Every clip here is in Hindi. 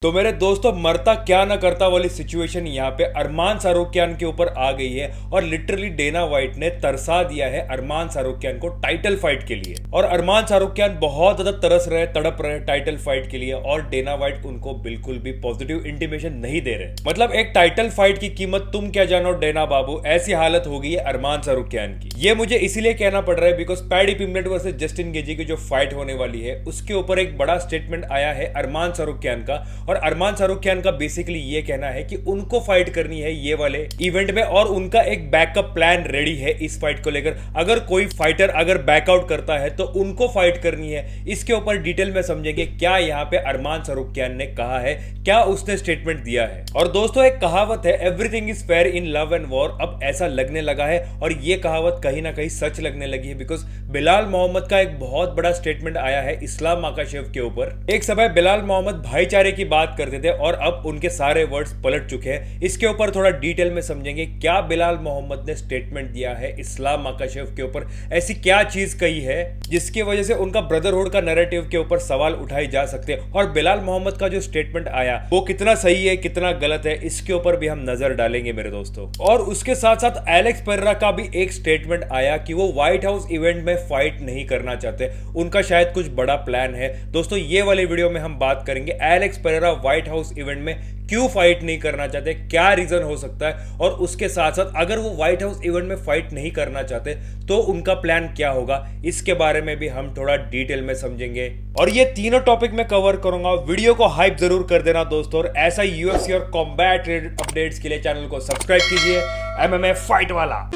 तो मेरे दोस्तों मरता क्या ना करता वाली सिचुएशन यहाँ पे अरमान सारुख्यान के ऊपर आ गई है और लिटरली डेना वाइट ने तरसा दिया है अरमान सारुख्यान को टाइटल फाइट के लिए। और अरमान सारुख्यान बहुत ज्यादा तरस रहे तड़प रहे टाइटल फाइट के लिए और डेना वाइट उनको बिल्कुल भी पॉजिटिव इंटीमेशन नहीं दे रहे। मतलब एक टाइटल फाइट की कीमत तुम क्या जानो डेना बाबू, ऐसी हालत हो गई है अरमान सारुख्यान की। ये मुझे इसीलिए कहना पड़ रहा है because Paddy Pimblett versus Justin Gaethje की जो फाइट होने वाली है उसके ऊपर एक बड़ा स्टेटमेंट आया है अरमान सारुख्यान का। और अरमान सारुख्यान का बेसिकली ये कहना है कि उनको फाइट करनी है ये वाले इवेंट में और उनका एक बैकअप प्लान रेडी है इस फाइट को लेकर। अगर कोई फाइटर अगर बैकआउट करता है तो उनको फाइट करनी है। इसके ऊपर डिटेल में समझेंगे क्या यहाँ पे अरमान सारुख्यान ने कहा है, क्या उसने स्टेटमेंट दिया है। और दोस्तों एक कहावत है, everything is fair in love and war. अब ऐसा लगने लगा है और ये कहावत कहीं ना कहीं सच लगने लगी है बिकॉज बिलाल मोहम्मद का एक बहुत बड़ा स्टेटमेंट आया है इस्लाम माकाशेव के ऊपर। एक समय बिलाल मोहम्मद भाईचारे की बात करते थे और अब उनके सारे वर्ड्स पलट चुके हैं। इसके ऊपर थोड़ा डिटेल में समझेंगे क्या बिलाल मोहम्मद ने स्टेटमेंट दिया है इस्लाम माकाशेव के ऊपर, ऐसी क्या चीज कही है जिसकी वजह से उनका ब्रदरहुड का नैरेटिव के ऊपर सवाल उठाए जा सकते हैं। और बिलाल मोहम्मद का जो स्टेटमेंट आया वो कितना सही है कितना गलत है इसके ऊपर भी हम नजर डालेंगे मेरे दोस्तों। और उसके साथ साथ एलेक्स पेरेरा का भी एक स्टेटमेंट आया कि वो व्हाइट हाउस इवेंट में फाइट नहीं करना चाहते, उनका शायद कुछ बड़ा प्लान है। दोस्तों ये वाले वीडियो में हम बात करेंगे Alex Pereira white house event में क्यों फाइट नहीं करना चाहते, क्या रीजन हो सकता है। और उसके साथ साथ अगर वो व्हाइट हाउस इवेंट में फाइट नहीं करना चाहते तो उनका प्लान क्या होगा, इसके बारे में भी हम थोड़ा डिटेल में समझेंगे। और ये तीनों टॉपिक में कवर करूंगा। वीडियो को हाइप जरूर कर देना दोस्तों और ऐसा यूएफसी और कॉम्बैट रिलेटेड अपडेट्स के लिए चैनल को सब्सक्राइब कीजिए। एमएमए फाइट वाला।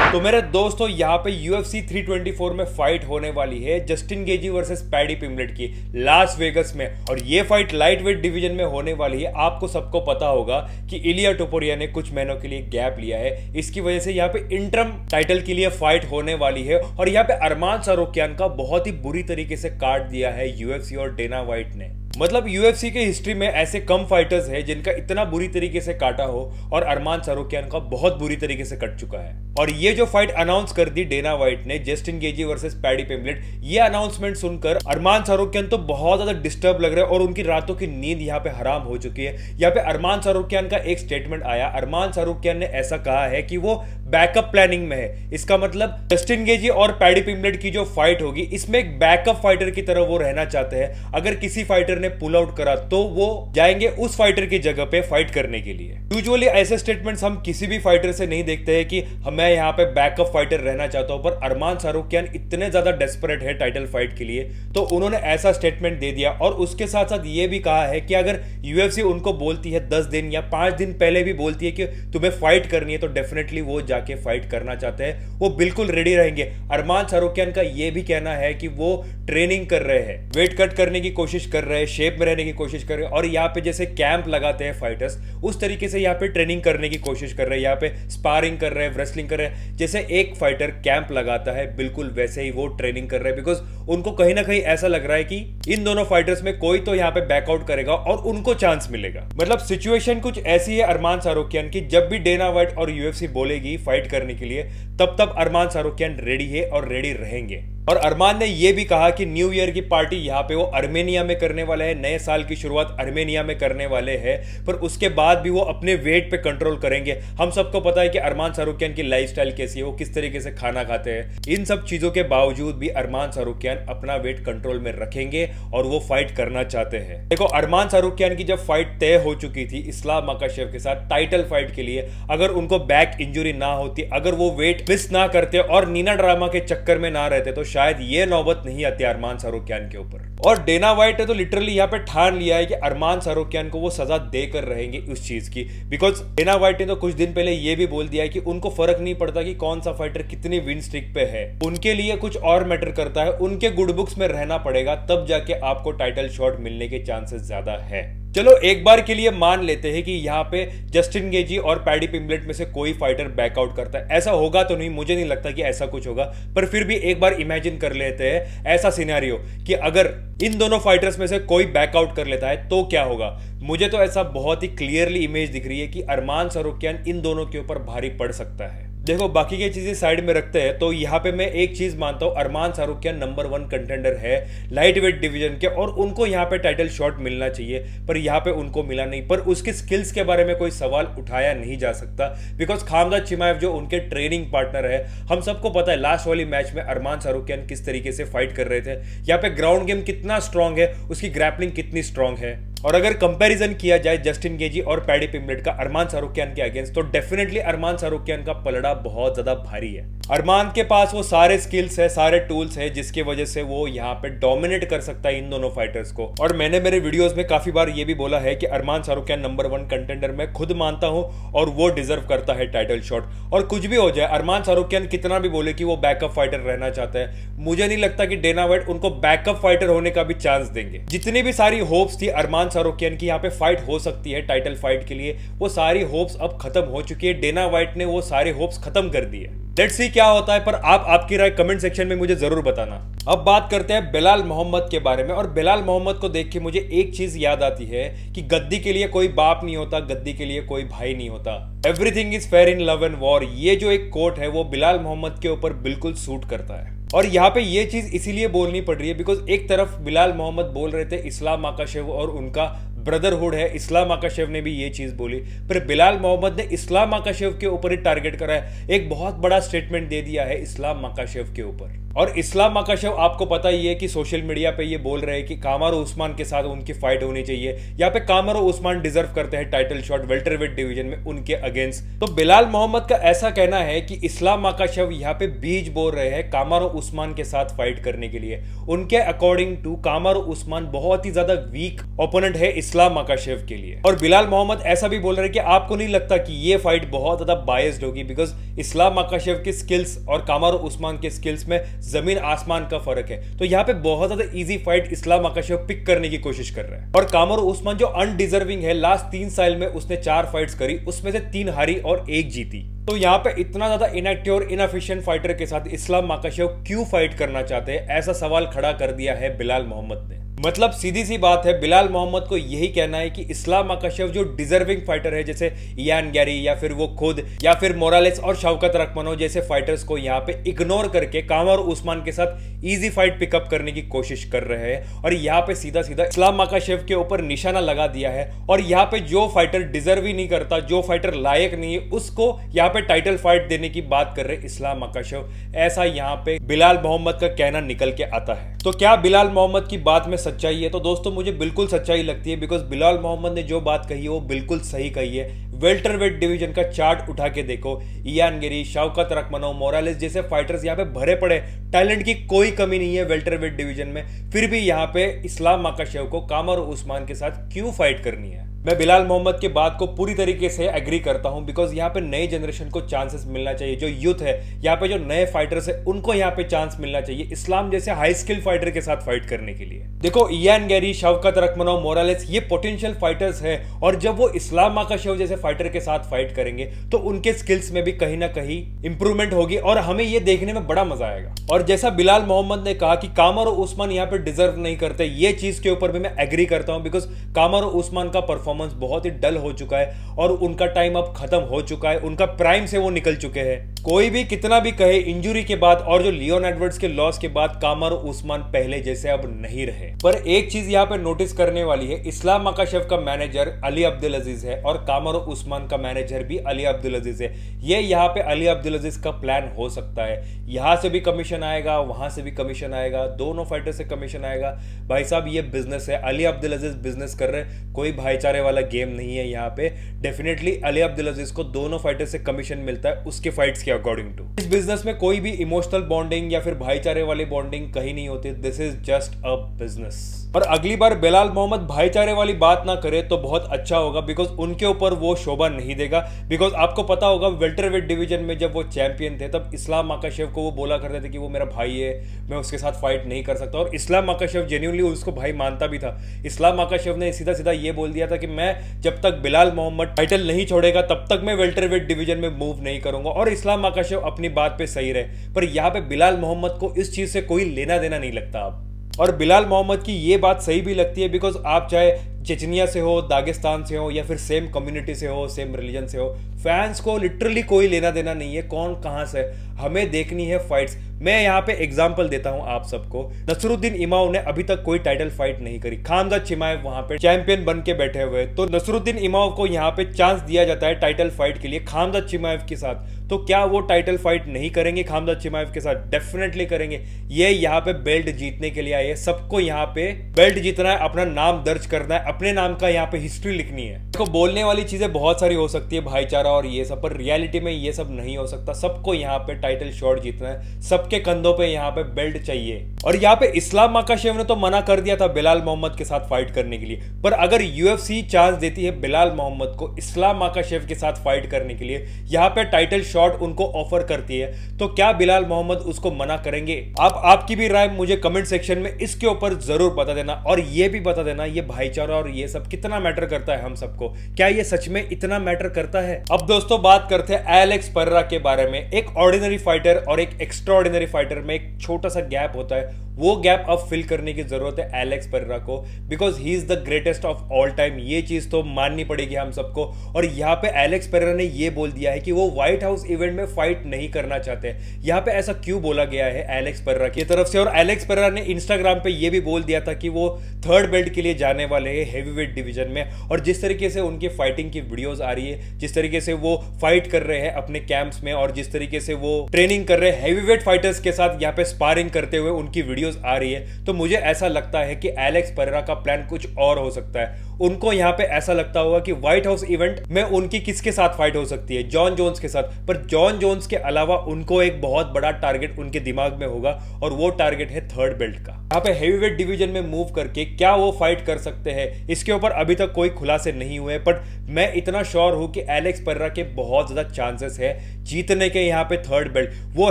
तो मेरे दोस्तों यहाँ पे UFC 324 में फाइट होने वाली है जस्टिन गेजी वर्सेस पैडी पिंबलेट की लास वेगस में। और ये फाइट लाइट वेट डिवीजन में होने वाली है। आपको सबको पता होगा कि इलिया टोपुरिया ने कुछ महीनों के लिए गैप लिया है, इसकी वजह से यहाँ पे इंटरम टाइटल के लिए फाइट होने वाली है। और यहाँ पे अरमान सारुख्यान का बहुत ही बुरी तरीके से काट दिया है UFC और डेना वाइट ने। मतलब UFC के हिस्ट्री में ऐसे कम फाइटर्स हैं जिनका इतना बुरी तरीके से काटा हो और अरमान सारुख्यान का बहुत बुरी तरीके से कट चुका है। और ये जो फाइट अनाउंस कर दी डेना वाइट ने जस्टिन गेजी वर्सेस पैडी पिंबलेट, ये अनाउंसमेंट सुनकर अरमान सारुख्यान तो बहुत ज्यादा डिस्टर्ब लग रहा है और उनकी रातों की नींद यहाँ पे हराम हो चुकी है। यहाँ पे अरमान सारुख्यान का एक स्टेटमेंट आया। अरमान सारुख्यान ने ऐसा कहा है कि वो बैकअप प्लानिंग में है। इसका मतलब जस्टिन गेजी और पैडी पिंबलेट की जो फाइट होगी इसमें एक बैकअप फाइटर की तरह वो रहना चाहते हैं। अगर किसी फाइटर ने पुल आउट करा तो वो जाएंगे उस फाइटर की जगह पे फाइट करने के लिए। यूजुअली ऐसे स्टेटमेंट्स हम किसी भी फाइटर से नहीं देखते हैं कि मैं यहाँ पे बैकअप फाइटर रहना चाहता हूं, पर अरमान सारुख्यान इतने ज्यादा डेस्परेट है टाइटल फाइट के लिए तो उन्होंने ऐसा स्टेटमेंट दे दिया। और उसके साथ साथ ये भी कहा है कि अगर UFC उनको बोलती है 10 दिन या 5 दिन पहले भी बोलती है कि तुम्हें फाइट करनी है तो डेफिनेटली वो जाके फाइट करना चाहते हैं, वो बिल्कुल रेडी रहेंगे। अरमान सारुख्यान का ये भी कहना है कि वो ट्रेनिंग कर रहे हैं, वेट कट करने की कोशिश कर रहे हैं, शेप में रहने की कोशिश कर रहे हैं और यहाँ पे जैसे कैंप लगाते हैं फाइटर्स उस तरीके से यहाँ पे ट्रेनिंग करने की कोशिश कर रहे हैं। यहाँ पे स्पारिंग कर रहे हैं, रेसलिंग कर रहे हैं, जैसे एक फाइटर कैंप लगाता है बिल्कुल वैसे ही वो ट्रेनिंग कर रहे हैं। बिकॉज उनको कहीं ना कहीं ऐसा लग रहा है कि इन दोनों फाइटर्स में कोई तो यहाँ पे बैकआउट करेगा और उनको चांस मिलेगा। मतलब सिचुएशन कुछ ऐसी है अरमान सारुख्यान की, जब भी डेना वाइट और UFC बोलेगी फाइट करने के लिए तब तब अरमान सारुख्यान रेडी है और रेडी रहेंगे। और अरमान ने यह भी कहा कि न्यू ईयर की पार्टी यहाँ पे वो अर्मेनिया में करने वाले हैं, नए साल की शुरुआत अर्मेनिया में करने वाले हैं, पर उसके बाद भी वो अपने वेट पे कंट्रोल करेंगे। हम सबको पता है कि अरमान सारुख्यान की लाइफस्टाइल कैसी है, वो किस तरीके से खाना खाते हैं। इन सब चीजों के बावजूद भी अरमान सारुख्यान अपना वेट कंट्रोल में रखेंगे और वो फाइट करना चाहते हैं। देखो अरमान सारुख्यान की जब फाइट तय हो चुकी थी इस्लाम माकाशेव के साथ टाइटल फाइट के लिए, अगर उनको बैक इंजुरी ना होती, अगर वो वेट मिस ना करते और नीना ड्रामा के चक्कर में ना रहते तो शायद ये नौबत नहीं आती अरमान सारुख्यान के ऊपर। और डेना वाइट ने तो लिटरली यहाँ पे ठान लिया है कि अरमान सारुख्यान को वो सजा देकर रहेंगे उस चीज की। बिकॉज डेना वाइट ने तो कुछ दिन पहले ये भी बोल दिया है कि उनको फर्क नहीं पड़ता कि कौन सा फाइटर कितनी विन स्ट्रिक पे है, उनके लिए कुछ और मैटर करता है, उनके गुड बुक्स में रहना पड़ेगा तब जाके आपको टाइटल शॉट मिलने के चांसेस ज्यादा है। चलो एक बार के लिए मान लेते हैं कि यहाँ पे जस्टिन गेजी और पैडी पिंबलेट में से कोई फाइटर बैकआउट करता है। ऐसा होगा तो नहीं, मुझे नहीं लगता कि ऐसा कुछ होगा, पर फिर भी एक बार इमेजिन कर लेते हैं ऐसा सिनेरियो कि अगर इन दोनों फाइटर्स में से कोई बैकआउट कर लेता है तो क्या होगा। मुझे तो ऐसा बहुत ही क्लियरली इमेज दिख रही है कि अरमान सारुख्यान इन दोनों के ऊपर भारी पड़ सकता है। देखो बाकी की चीजें साइड में रखते हैं तो यहाँ पे मैं एक चीज मानता हूँ, अरमान सारुकियान नंबर 1 कंटेंडर है लाइट वेट डिवीजन के और उनको यहाँ पे टाइटल शॉट मिलना चाहिए, पर यहाँ पे उनको मिला नहीं। पर उसके स्किल्स के बारे में कोई सवाल उठाया नहीं जा सकता बिकॉज खामजाद चिमाएव जो उनके ट्रेनिंग पार्टनर है, हम सबको पता है लास्ट वाली मैच में अरमान सारुकियान किस तरीके से फाइट कर रहे थे। यहाँ पे ग्राउंड गेम कितना स्ट्रांग है, उसकी ग्रैपलिंग कितनी स्ट्रांग है। और अगर कंपैरिजन किया जाए जस्टिन गेजी और पैडी पिम्बलेट का अरमान सारुकियान के अगेंस्ट, तो डेफिनेटली अरमान सारुकियान का पलड़ा बहुत ज्यादा भारी है। अरमान के पास वो सारे स्किल्स है, सारे टूल्स है जिसकी वजह से वो यहाँ पे डोमिनेट कर सकता है इन दोनों फाइटर्स को। और मैंने मेरे वीडियोस में काफी बार ये भी बोला है कि अरमान सारुकियान नंबर 1 कंटेंडर मैं खुद मानता हूं और वो डिजर्व करता है टाइटल शॉट। और कुछ भी हो जाए, अरमान सारुकियान कितना भी बोले कि वो बैकअप फाइटर रहना चाहता है, मुझे नहीं लगता कि डेना व्हाइट उनको बैकअप फाइटर होने का भी चांस देंगे। जितनी भी सारी होप्स थी अरमान सारुकियान की यहाँ पे फाइट हो सकती है टाइटल फाइट के लिए, वो सारी होप्स अब खत्म हो चुकी है। डेना व्हाइट ने वो सारे होप्स खत्म कर दिए। लेट्स सी क्या होता है, पर आप आपकी राय कमेंट सेक्शन में मुझे जरूर बताना। अब बात करते हैं बिलाल मोहम्मद के बारे में। और बिलाल मोहम्मद को देख के मुझे एक चीज याद आती है कि गद्दी के लिए कोई बाप नहीं होता, गद्दी के लिए कोई भाई नहीं होता। Everything is fair in love and war, ये जो एक कोट है वो बिलाल मोहम्मद के ऊपर बिल्कुल सूट करता है। और यहाँ पे ये चीज इसीलिए बोलनी पड़ रही है बिकॉज एक तरफ बिलाल मोहम्मद बोल रहे थे इस्लाम माकाशेव और उनका ब्रदरहुड है, इस्लाम माकाशेव ने भी ये चीज बोली, पर बिलाल मोहम्मद ने इस्लाम माकाशेव के ऊपर ही टारगेट करा है। एक बहुत बड़ा स्टेटमेंट दे दिया है इस्लाम माकाशेव के ऊपर। और इस्लाम माकाशेव आपको पता ही है कि सोशल मीडिया पे ये बोल रहे हैं कि कामारो उस्मान के साथ उनकी फाइट होनी चाहिए। यहाँ पे कामारो उस्मान डिजर्व करते हैं टाइटल शॉट वेल्टरवेट डिवीजन में उनके अगेंस्ट। तो बिलाल मोहम्मद का ऐसा कहना है कि इस्लाम माकाशेव यहाँ पे बीज बोल रहे हैं कामारो उस्मान के साथ फाइट करने के लिए। उनके अकॉर्डिंग टू कामारो उस्मान बहुत ही ज्यादा वीक ओपोनेंट है इस्लाम माकाशेव के लिए। और बिलाल मोहम्मद ऐसा भी बोल रहे हैं कि आपको नहीं लगता कि ये फाइट बहुत ज्यादा बायस्ड होगी बिकॉज इस्लाम माकाशेव के स्किल्स और कामारो उस्मान के स्किल्स में जमीन आसमान का फर्क है। तो यहाँ पे बहुत ज्यादा इजी फाइट इस्लाम माकाशेव पिक करने की कोशिश कर रहा है। और कामारो उस्मान जो अनडिजर्विंग है, लास्ट 3 साल में उसने 4 फाइट्स करी, उसमें से 3 हारी और 1 जीती। तो यहाँ पे इतना ज्यादा इनएक्टिव और इनएफिशिएंट फाइटर के साथ इस्लाम माकाशेव क्यों फाइट करना चाहते हैं, ऐसा सवाल खड़ा कर दिया है बिलाल मोहम्मद ने। मतलब सीधी सी बात है, बिलाल मोहम्मद को यही कहना है कि इस्लाम माकाशेव जो डिजर्विंग फाइटर है जैसे इयान गैरी या फिर वो खुद या फिर मोरालेस और शौकत रखमनो जैसे फाइटर्स को यहाँ पे इग्नोर करके कामारो उस्मान के साथ इजी फाइट पिकअप करने की कोशिश कर रहे हैं। और यहाँ पे सीधा सीधा इस्लाम माकाशेव के ऊपर निशाना लगा दिया है। और यहाँ पे जो फाइटर डिजर्व ही नहीं करता, जो फाइटर लायक नहीं है, उसको यहाँ पे टाइटल फाइट देने की बात कर रहे इस्लाम माकाशेव, ऐसा यहाँ पे बिलाल मोहम्मद का कहना निकल के आता है। तो क्या बिलाल मोहम्मद की बात में सच्चाई है? तो दोस्तों मुझे बिल्कुल सच्चाई लगती है बिकॉज बिलाल मोहम्मद ने जो बात कही है वो बिल्कुल सही कही है। वेल्टरवेट डिवीजन का चार्ट उठा के देखो, इयान गिरी, शौकत रखमनो, मोरालेस जैसे फाइटर्स यहाँ पे भरे पड़े, टैलेंट की कोई कमी नहीं है वेल्टरवेट डिवीजन में, फिर भी यहाँ पे इस्लाम माकाशेव को कामारो उस्मान के साथ क्यों फाइट करनी है? मैं बिलाल मोहम्मद के बात को पूरी तरीके से एग्री करता हूं बिकॉज यहाँ पे नई जनरेशन को चांसेस मिलना चाहिए। जो यूथ है यहाँ पे, जो नए फाइटर्स है, उनको यहाँ पे चांस मिलना चाहिए इस्लाम जैसे हाई स्किल फाइटर के साथ फाइट करने के लिए। देखो इयान गैरी, शौकत रखमनो, मोरालेस ये पोटेंशियल फाइटर्स है और जब वो इस्लाम माकाशेव जैसे फाइटर के साथ फाइट करेंगे तो उनके स्किल्स में भी कहीं ना कहीं इंप्रूवमेंट होगी और हमें ये देखने में बड़ा मजा आएगा। और जैसा बिलाल मोहम्मद ने कहा कि कामारो उस्मान यहाँ पे डिजर्व नहीं करते, ये चीज के ऊपर भी मैं एग्री करता हूं बिकॉज कामारो उस्मान का परफॉर्मेंस बहुत ही डल हो चुका है और उनका टाइम अब खत्म हो चुका है, उनका प्राइम से वो निकल चुके हैं। कोई भी कितना भी कहे, इंजुरी के बाद और जो लियोन एडवर्ड्स के लॉस के बाद कामारो उस्मान पहले जैसे अब नहीं रहे। पर एक चीज यहाँ पे नोटिस करने वाली है, इस्लाम माकाशेव का मैनेजर अली अब्दुल अजीज है और कामारो उस्मान का मैनेजर भी अली अब्दुल अजीज है। ये यहाँ पे अली अब्दुल अजीज का प्लान हो सकता है, यहाँ से भी कमीशन आएगा, वहां से भी कमीशन आएगा, दोनों फाइटर से कमीशन आएगा। भाई साहब ये बिजनेस है, अली अब्दुल अजीज बिजनेस कर रहे, कोई भाईचारे वाला गेम नहीं है यहाँ पे। डेफिनेटली अली अब्दुल अजीज को दोनों फाइटर से कमीशन मिलता है उसके फाइट्स के अकॉर्डिंग टू। इस बिजनेस में कोई भी इमोशनल बॉन्डिंग या फिर भाईचारे वाली बॉन्डिंग कहीं नहीं होती, this is just a business. और अगली बार बिलाल मोहम्मद भाईचारे वाली बात ना करे तो बहुत अच्छा होगा बिकॉज उनके ऊपर वो शोभा नहीं देगा। बिकॉज आपको पता होगा वेल्टरवेट डिवीजन में जब वो चैंपियन थे तब इस्लाम माकाशेव को वो बोला करते थे कि वो मेरा भाई है, मैं उसके साथ फाइट नहीं कर सकता। और इस्लाम माकाशेव जेन्युइनली उसको भाई मानता भी था। इस्लाम माकाशेव ने सीधा सीधा ये बोल दिया था कि मैं जब तक बिलाल मोहम्मद टाइटल नहीं छोड़ेगा तब तक मैं वेल्टरवेट डिवीजन में मूव नहीं करूंगा। और इस्लाम माकाशेव अपनी बात पे सही रहे, पर यहाँ पे बिलाल मोहम्मद को इस चीज से कोई लेना देना नहीं लगता अब। और बिलाल मोहम्मद की ये बात सही भी लगती है बिकॉज आप चाहे चेचनिया से हो, दागिस्तान से हो, या फिर सेम कम्युनिटी से हो, सेम रिलीजन से हो, फैंस को लिटरली कोई लेना देना नहीं है कौन कहां से। हमें देखनी है फाइट्स। मैं यहाँ पे एग्जांपल देता हूं आप सबको। नसरुद्दीन इमाम ने अभी तक कोई टाइटल फाइट नहीं करी, खामजा चिमाएव वहां पे चैंपियन बन के बैठे हुए, तो नसरुद्दीन इमाम को यहाँ पे चांस दिया जाता है टाइटल फाइट के लिए खामजा चिमाएव के साथ। तो क्या वो टाइटल फाइट नहीं करेंगे खामजा चिमाएव के साथ? डेफिनेटली करेंगे। ये यहाँ पे बेल्ट जीतने के लिए आए हैं, सबको यहाँ पे बेल्ट जीतना है, अपना नाम दर्ज करना है, अपने नाम का यहाँ पे हिस्ट्री लिखनी है। देखो बोलने वाली चीजें बहुत सारी हो सकती है, भाईचारा और ये सब, पर रियलिटी में ये सब नहीं हो सकता। सबको यहाँ पे टाइटल शॉट जीतना है, सबके कंधों पे यहाँ पे बेल्ट चाहिए। और यहाँ पे इस्लाम माकाशेव ने तो मना कर दिया था बिलाल मोहम्मद के साथ फाइट करने के लिए, पर अगर यूएफसी चांस देती है बिलाल मोहम्मद को इस्लाम माकाशेव के साथ फाइट करने के लिए, यहाँ पे टाइटल शॉट उनको ऑफर करती है, तो क्या बिलाल मोहम्मद उसको मना करेंगे? आपकी भी राय मुझे कमेंट सेक्शन में इसके ऊपर जरूर बता देना, और ये भी बता देना ये भाईचारा और ये सब कितना मैटर करता है हम सबको। क्या ये सच में इतना मैटर करता है? अब दोस्तों बात करते हैं एलेक्स पेरेरा के बारे में। एक ऑर्डिनरी फाइटर और एक एक्स्ट्राऑर्डिनरी फाइटर में एक छोटा सा गैप होता है, वो गैप अब फिल करने की जरूरत है एलेक्स पेरेरा को, because he is the greatest of all time. ये चीज तो माननी पड़ेगी हम सबको। और यहाँ पे एलेक्स पेरेरा ने ये बोल दिया है कि वो व्हाइट हाउस इवेंट में फाइट नहीं करना चाहते। यहाँ पे ऐसा क्यों बोला गया है एलेक्स पेरेरा की तरफ से? और एलेक्स पेरेरा ने इंस्टाग्राम पे ये भी बोल दिया था कि वो थर्ड बेल्ट के लिए जाने वाले हैं हेवीवेट डिवीजन में। और जिस तरीके से उनकी फाइटिंग की वीडियोस आ रही है, जिस तरीके से वो फाइट कर रहे हैं अपने कैंप्स में, और जिस तरीके से वो ट्रेनिंग कर रहे हैं हेवीवेट फाइटर्स के साथ, यहाँ पे स्पारिंग करते हुए उनकी वीडियोस आ रही है, तो मुझे ऐसा लगता है कि एलेक्स पेरेरा का प्लान कुछ और हो सकता है। उनको यहाँ पे ऐसा लगता होगा कि व्हाइट हाउस इवेंट में उनकी किसके साथ फाइट हो सकती है? जॉन जोन्स के साथ। पर जॉन जोन्स के अलावा उनको एक बहुत बड़ा टारगेट उनके दिमाग में होगा, और वो टारगेट है थर्ड बेल्ट का। यहाँ पे हेवीवेट डिवीजन में मूव करके क्या वो फाइट कर सकते हैं, इसके ऊपर अभी तक कोई खुलासे नहीं हुए, बट मैं इतना श्योर हूं कि एलेक्स पेरेरा के बहुत ज्यादा चांसेस है जीतने के यहाँ पे थर्ड बेल्ट। वो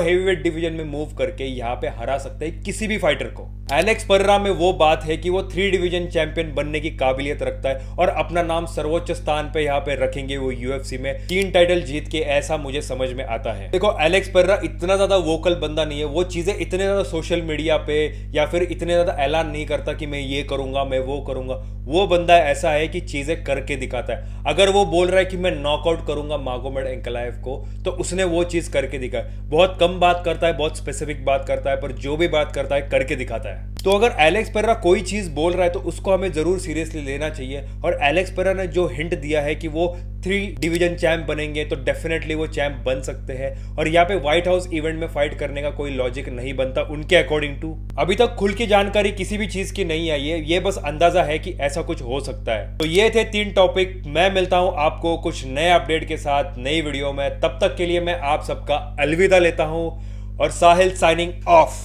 हेवीवेट डिवीजन में मूव करके यहाँ पे हरा सकते हैं किसी भी फाइटर को। एलेक्स पेरेरा में वो बात है कि वो 3 डिवीजन चैंपियन बनने की काबिलियत रखता है, और अपना नाम सर्वोच्च स्थान पे यहाँ पे रखेंगे वो यूएफसी में 3 टाइटल जीत के, ऐसा मुझे समझ में आता है। देखो एलेक्स पेरेरा इतना ज्यादा वोकल बंदा नहीं है, वो चीजें इतने ज्यादा सोशल मीडिया पे या फिर इतने ज्यादा ऐलान नहीं करता कि मैं ये करूंगा मैं वो करूंगा। वो बंदा ऐसा है कि चीजें करके दिखाता है। अगर वो बोल रहा है कि मैं नॉकआउट करूंगा मागोमेड एंकलाएव को, तो उसने वो चीज करके दिखाया। बहुत कम बात करता है, बहुत स्पेसिफिक बात करता है, पर जो भी बात करता है करके दिखाता है। तो अगर एलेक्स पेरेरा कोई चीज बोल रहा है तो उसको हमें जरूर सीरियसली लेना चाहिए। और एलेक्स पेरेरा ने जो हिंट दिया है कि वो 3 डिवीजन चैंप बनेंगे, तो डेफिनेटली वो चैंप बन सकते हैं। और यहाँ पे व्हाइट हाउस इवेंट में फाइट करने का कोई लॉजिक नहीं बनता उनके अकॉर्डिंग टू। अभी तक खुल की जानकारी किसी भी चीज की नहीं आई है, ये बस अंदाजा है कि ऐसा कुछ हो सकता है। तो ये थे 3 टॉपिक। मैं मिलता हूं आपको कुछ नए अपडेट के साथ नई वीडियो में। तब तक के लिए मैं आप सबका अलविदा लेता हूं, और साहिल साइनिंग ऑफ।